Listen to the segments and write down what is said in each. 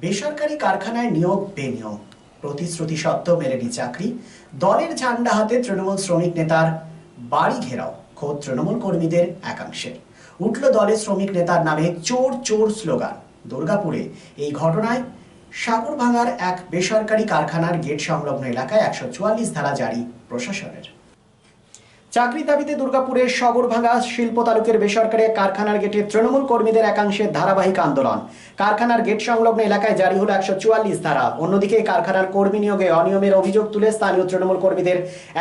বেসরকারি কারখানায় নিয়োগ বেনিয়োগ, প্রতিশ্রুতি সত্ত্বেও মেলেনি চাকরি, দলের ঝান্ডা হাতে তৃণমূল শ্রমিক নেতার বাড়ি ঘেরাও, খোদ তৃণমূল কর্মীদের একাংশের। উঠল দলের শ্রমিক নেতার নামে চোর চোর স্লোগান। দুর্গাপুরে এই ঘটনায় সাগরভাঙার এক বেসরকারি কারখানার গেট সংলগ্ন এলাকায় 144 ধারা জারি প্রশাসনের। চাকরির দাবিতে দুর্গাপুরের সাগরভাঙা শিল্প তালুকের বেসরকারি কারখানার গেটে তৃণমূল কর্মীদের একাংশের ধারাবাহিক আন্দোলন। কারখানার গেট সংলগ্ন এলাকায় জারি হলো 144 ধারা। অন্যদিকে কারখানার কর্মী নিয়োগে অনিয়মের অভিযোগ তুলে স্থানীয় তৃণমূল কর্মীদের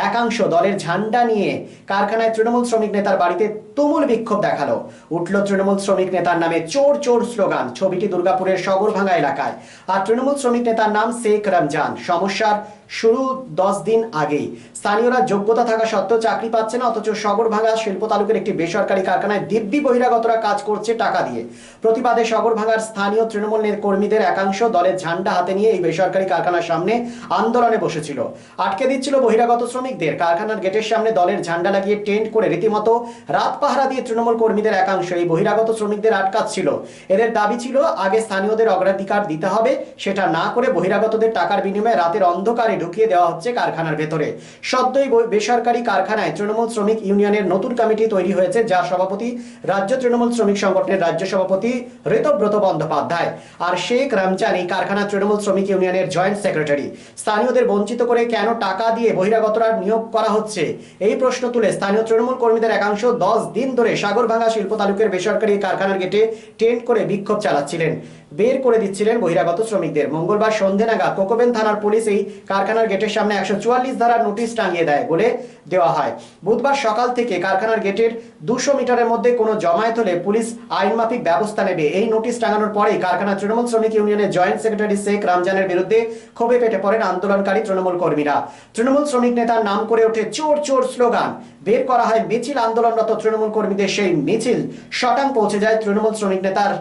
একাংশ দলের ঝান্ডা নিয়ে কারখানায় তৃণমূল শ্রমিক নেতার বাড়িতে তুমুল বিক্ষোভ দেখালো। উঠল তৃণমূল শ্রমিক নেতার নামে চোর চোর স্লোগান। ছবিটি দুর্গাপুরের সাগরভাঙা এলাকায়। আর তৃণমূল শ্রমিক নেতার নাম শেখ রমজান। সমস্যার শুরু 10 দিন আগেই। স্থানীয়রা যোগ্যতা থাকা সত্ত্বেও চাকরি পাচ্ছে না, অথচ সাগরভাঙা শিল্প তালুকের একটি বেসরকারি কারখানায় দিব্যি বহিরাগতরা কাজ করছে টাকা দিয়ে। প্রতিবাদে সাগরভাঙার স্থানীয় তৃণমূল কর্মীদের একাংশ দলের ঝান্ডা হাতে নিয়ে এই বেসরকারি কারখানার সামনে আন্দোলনে বসেছিল। আটকে দিচ্ছিল বহিরাগত শ্রমিকদের। কারখানার গেটের সামনে দলের ঝান্ডা লাগিয়ে টেন্ট করে রীতিমতো রাত পাহারা দিয়ে তৃণমূল কর্মীদের একাংশ এই বহিরাগত শ্রমিকদের আটকাচ্ছিল। এদের দাবি ছিল আগে স্থানীয়দের অগ্রাধিকার দিতে হবে, সেটা না করে বহিরাগতদের টাকার বিনিময়ে রাতের অন্ধকারে ঢুকিয়ে দেওয়া হচ্ছে কারখানার ভেতরে। সদ্যই বেসরকারি কারখানায় তৃণমূল শ্রমিক ইউনিয়নের নতুন কমিটি তৈরি হয়েছে, যার সভাপতি রাজ্য তৃণমূল শ্রমিক সংগঠনের রাজ্য সভাপতি ঋতব্রত বন্দ্যোপাধ্যায়। আর শেখ রমজান এই কারখানা তৃণমূল শ্রমিক ইউনিয়নের জয়েন্ট সেক্রেটারি। স্থানীয়দের বঞ্চিত করে কেন টাকা দিয়ে বহিরাগতরা নিয়োগ করা হচ্ছে, এই প্রশ্ন তুলে স্থানীয় তৃণমূল কর্মীদের একাংশ 10 দিন ধরে সাগরভাঙা শিল্প তালুকের বেসরকারি কারখানার গেটে টেন্ট করে বিক্ষোভ চালাচ্ছিলেন। বের করে দিচ্ছিলেন বহিরাগত শ্রমিকদের। মঙ্গলবার সন্ধ্যে নাগাদ কোকোবেন থানার পুলিশ এই কারখানার গেটের সামনে 144 ধারার নোটিশ টাঙিয়ে দেয় বলে দেওয়া হয়। বুধবার সকাল থেকে কারখানার গেটের 200 মিটারের মধ্যে কোনো জমায়েত হলে পুলিশ আইনমাফিক ব্যবস্থা নেবে। এই নোটিশ টাঙানোর পরেই কারখানা তৃণমূল শ্রমিক ইউনিয়নের জয়েন্ট সেক্রেটারি শেখ রমজানের বিরুদ্ধে ক্ষোভে ফেটে পড়েন আন্দোলনকারী তৃণমূল কর্মীরা। তৃণমূল শ্রমিক নেতার নাম করে ওঠে চোর চোর স্লোগান। বের করা হয় মিছিল। আন্দোলনরত তৃণমূল কর্মীদের সেই মিছিল শটাং পৌঁছে যায় তৃণমূল শ্রমিক নেতার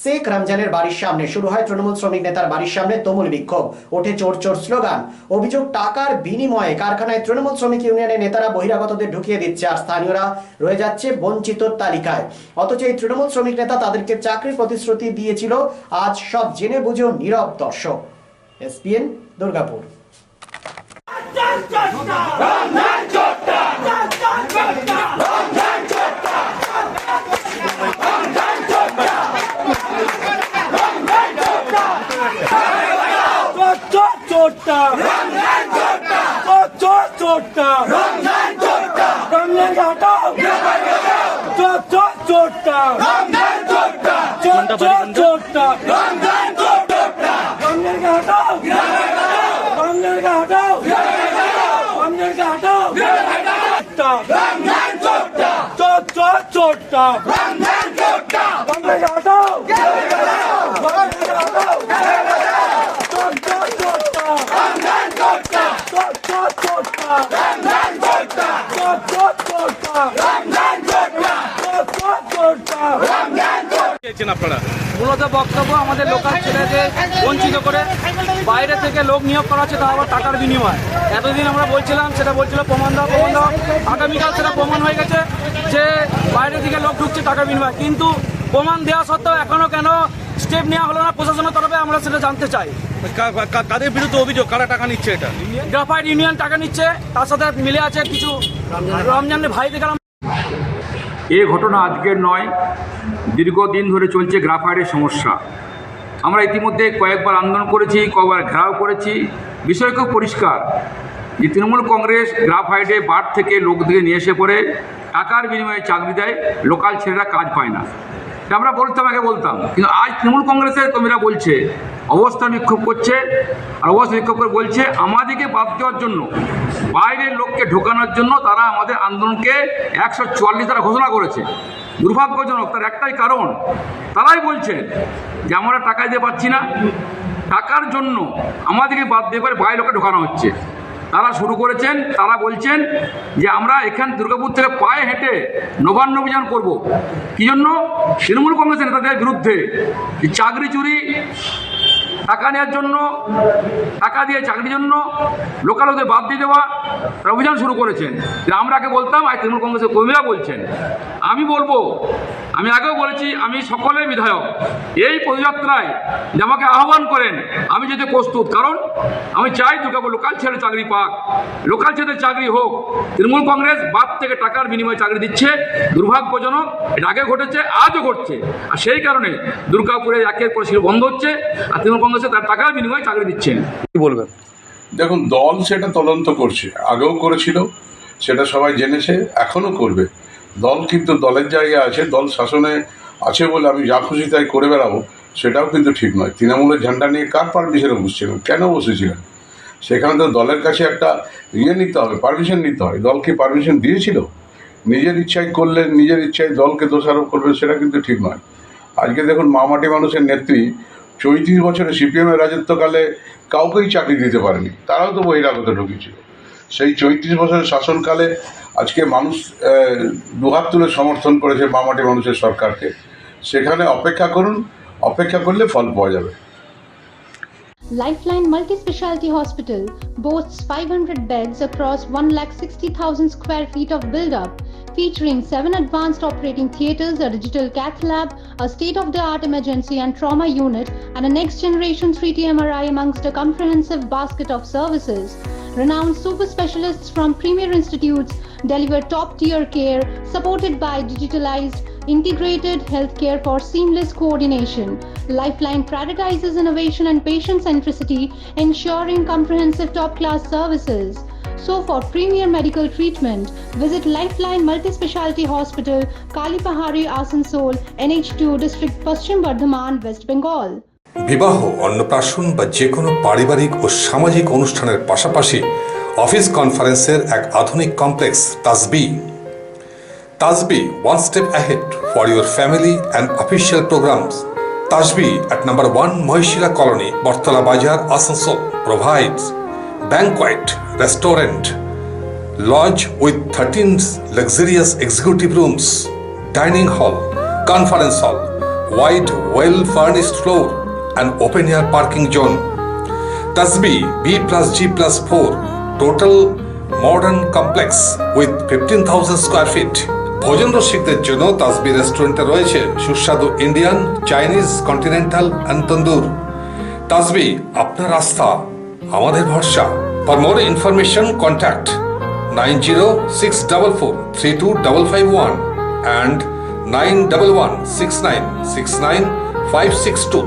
শেখ রমজানের বাড়ির সামনে। শুরু হয় তৃণমূল শ্রমিক নেতার বাড়ির সামনে তুমুল বিক্ষোভ, ওঠে চোর চোর স্লোগান। অভিযোগ টাকার বিনিময়ে কারখানায় তৃণমূল শ্রমিক ইউনিয়নের নেতারা বহিরাগতদের ঢুকিয়ে দিচ্ছে, আর স্থানীয়রা রয়ে যাচ্ছে বঞ্চিত তালিকায়। অথচ এই তৃণমূল শ্রমিক নেতা তাদেরকে চাকরির প্রতিশ্রুতি দিয়েছিল। আজ সব জেনে বুঝেও নীরব দর্শক। এসপিএন দুর্গাপুর। মূলত বক্তব্য আমাদের লোকাল ছেলেদের বঞ্চিত করে বাইরে থেকে লোক নিয়োগ করা হচ্ছে, তা আবার টাকার বিনিময়। এতদিন আমরা বলছিলাম, সেটা বলছিল প্রমাণ দাও প্রমাণ দাও। আগামীকাল সেটা প্রমাণ হয়ে গেছে যে বাইরে থেকে লোক ঢুকছে টাকার বিনিময়, কিন্তু প্রমাণ দেওয়া সত্ত্বেও এখনো কেন স্টেপ নেওয়া হলো না প্রশাসনের তরফে, আমরা সেটা জানতে চাই। কাদের বিরুদ্ধে অভিযোগ, কারা টাকা নিচ্ছে? এটা গ্রাফাইট ইউনিয়ন টাকা নিচ্ছে, তার সাথে মিলে আছে কিছু রমজানের ভাই দেখালাম। এই ঘটনা আজকের নয়, দীর্ঘদিন ধরে চলছে গ্রাফাইটের সমস্যা। আমরা ইতিমধ্যে কয়েকবার আন্দোলন করেছি, কয়েকবার ঘেরাও করেছি। বিষয় খুব পরিষ্কার যে তৃণমূল কংগ্রেস গ্রাফাইটে বার থেকে লোকদের নিয়ে এসে পড়ে টাকার বিনিময়ে চাকরি দেয়, লোকাল ছেলেরা কাজ পায় না। আমরা বলতাম, আগে বলতাম, কিন্তু আজ তৃণমূল কংগ্রেসের কর্মীরা বলছে, অবস্থান বিক্ষোভ করছে, আর অবস্থান বিক্ষোভ করে বলছে আমাদেরকে বাদ দেওয়ার জন্য, বাইরের লোককে ঢোকানোর জন্য তারা আমাদের আন্দোলনকে 144 ধারা ঘোষণা করেছে। দুর্ভাগ্যজনক। তার একটাই কারণ, তারাই বলছেন যে আমরা টাকা দিতে পারছি না, টাকার জন্য আমাদেরকে বাদ দিয়ে করে বাইরের লোককে ঢোকানো হচ্ছে। তারা শুরু করেছেন, তারা বলছেন যে আমরা এখান দুর্গাপুর থেকে পায়ে হেঁটে নবান্ন অভিযান করব। কী জন্য? তৃণমূল কংগ্রেসের নেতাদের বিরুদ্ধে চাকরি চুরি, টাকা নেওয়ার জন্য, টাকা দিয়ে চাকরির জন্য লোকাল লোকদের বাদ দিয়ে দেওয়া, তারা অভিযান শুরু করেছেন। আমরা আগে বলতাম, আজ তৃণমূল কংগ্রেসের কর্মীরা বলছেন। আমি বলবো আমি আগেও বলেছি, আমি সকলের বিধায়ক, এই পদযাত্রায় যে আমাকে আহ্বান করেন আমি যেতে প্রস্তুত, কারণ আমি চাই দুর্গাপুর লোকাল ছেলে চাকরি পাক, লোকাল ছেলেদের চাকরি হোক। তৃণমূল কংগ্রেস বাদ থেকে টাকার বিনিময়ে চাকরি দিচ্ছে, দুর্ভাগ্যজনক। এটা আগে ঘটেছে, আজও ঘটছে, আর সেই কারণে দুর্গাপুরে একের পর শিল্প বন্ধ হচ্ছে, আর তৃণমূল কংগ্রেসে তার টাকার বিনিময়ে চাকরি দিচ্ছেন। কি বলবেন? দেখুন, দল সেটা তদন্ত করছে, আগেও করেছিল, সেটা সবাই জেনেছে, এখনও করবে। দল কিন্তু দলের জায়গায় আছে, দল শাসনে আছে বলে আমি যা খুশি তাই করে বেড়াবো, সেটাও কিন্তু ঠিক নয়। তৃণমূলের ঝান্ডা নিয়ে কার পারমিশনে বসছিলেন, কেন বসেছিলেন? সেখানে তো দলের কাছে একটা নিতে হবে, পারমিশন নিতে হয়। দল কি পারমিশন দিয়েছিল? নিজের ইচ্ছায় করলেন, নিজের ইচ্ছায় দলকে দোষারোপ করবেন, সেটা কিন্তু ঠিক নয়। আজকে দেখুন, মামাটি মানুষের নেত্রী 34 বছরে সিপিএমের রাজত্বকালে কাউকেই চাকরি দিতে পারেনি, তারাও তো বহিরাগত ঢুকেছিল। সেই 34 বছরের শাসনকালে আজকে মানুষ দুহাত তুলে সমর্থন করেছে মামাটি মানুষের সরকারকে। সেখানে অপেক্ষা করুন, অপেক্ষা করলে ফল পাওয়া যাবে। Lifeline Multi-Specialty Hospital boasts 500 beds across 1,60,000 square feet of build-up, featuring 7 advanced operating theatres, a digital cath lab, a state-of-the-art emergency and trauma unit, and a next-generation 3D MRI amongst a comprehensive basket of services. Renowned super specialists from premier institutes deliver top-tier care, supported by digitalized, integrated healthcare for seamless coordination. Lifeline prioritizes innovation and patient centricity, ensuring comprehensive top-class services. So for premier medical treatment, visit Lifeline Multi-Specialty Hospital, Kalipahari, Asansol, NH2 District, Paschim Bardhaman, West Bengal. বিবাহ, অন্নপ্রাশন বা যে কোনো পারিবারিক ও সামাজিক অনুষ্ঠানের পাশাপাশি office কনফারেন্সের এক আধুনিক কমপ্লেক্স তাজবি। Tasbi, one step ahead for your family and official programs. Tasbi at number 1 Mohishila Colony, Bortala Bajar, Asansol provides banquet, restaurant, lodge with 13 luxurious executive rooms, dining hall, conference hall, wide, well-furnished floor, and open-air parking zone. Tasbi B+G+4, total modern complex with 15,000 square feet. ভোজন রসিকদের জন্য তাজবি রেস্টুরেন্টে রয়েছে সুস্বাদু Indian, Chinese, continental and তন্দুর। তাজবি, আপনার আস্থা আমাদের ভরসা। For more information contact 9064432551 and 9116969562.